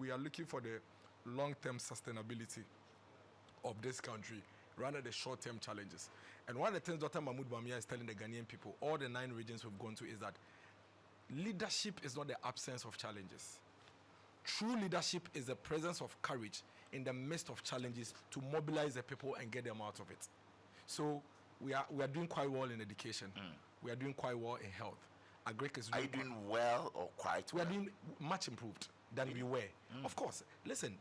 we are looking for the long-term sustainability of this country rather than the short-term challenges. And one of the things Dr. Mahmoud Bawumia is telling the Ghanaian people, all the 9 regions we've gone to, is that leadership is not the absence of challenges. True leadership is the presence of courage in the midst of challenges to mobilize the people and get them out of it. So we are doing quite well in education. We are doing quite well in health. Agric is doing. Are you doing well or quite well? We are doing much improved than we were. Of course, listen,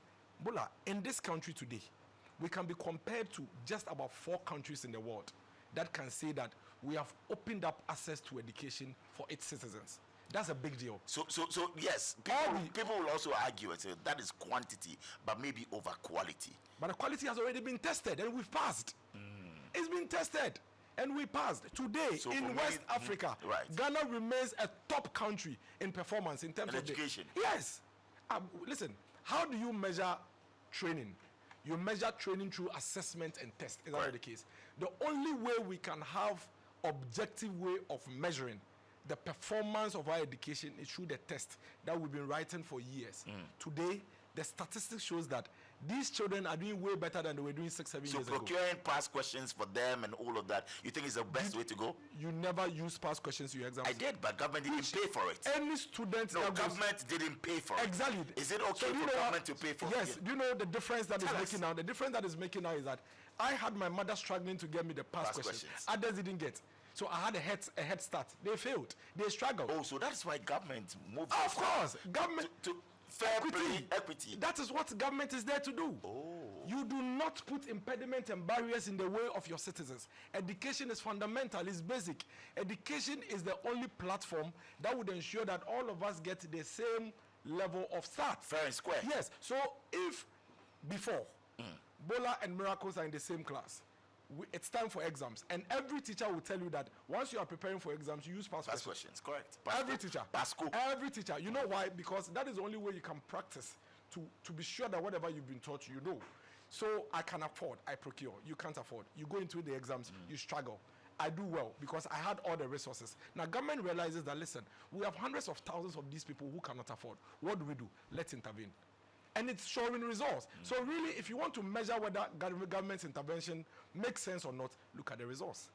Bola, in this country today, we can be compared to just about 4 countries in the world that can say that we have opened up access to education for its citizens. That's a big deal. So yes, people will also argue and say that is quantity, but maybe over quality. But the quality has already been tested and we've passed. It's been tested and we passed. Today, in West Africa, Ghana remains a top country in performance in terms of education. Yes. Listen, how do you measure training? You measure training through assessment and test. Is that the case? The only way we can have objective way of measuring the performance of our education is through the test that we've been writing for years. Today, the statistics shows that these children are doing way better than they were doing 6-7 years ago. So procuring past questions for them and all of that, you think is the best way to go? You never use past questions to your exams. I did, but government didn't pay for it. Any student... No, government didn't pay for it. Exactly. Is it okay for government to pay for it? Yes. Do you know the difference that is making now? The difference that is making now is that I had my mother struggling to get me the past questions. Others didn't get. So I had a head start. They failed. They struggled. Oh, so that's why government moved. Of course, government to fair play, equity. That is what government is there to do. Oh. You do not put impediments and barriers in the way of your citizens. Education is fundamental. It's basic. Education is the only platform that would ensure that all of us get the same level of start. Fair and square. Yes. So if before Bola and Miracles are in the same class, it's time for exams, and every teacher will tell you that once you are preparing for exams, you use past questions. Correct. Every teacher. Every teacher. You know why? Because that is the only way you can practice to be sure that whatever you've been taught, you know. So I can afford, I procure. You can't afford. You go into the exams, you struggle. I do well because I had all the resources. Now government realizes that, listen, we have hundreds of thousands of these people who cannot afford. What do? Let's intervene. And it's showing results. So really, if you want to measure whether government's intervention makes sense or not, look at the results.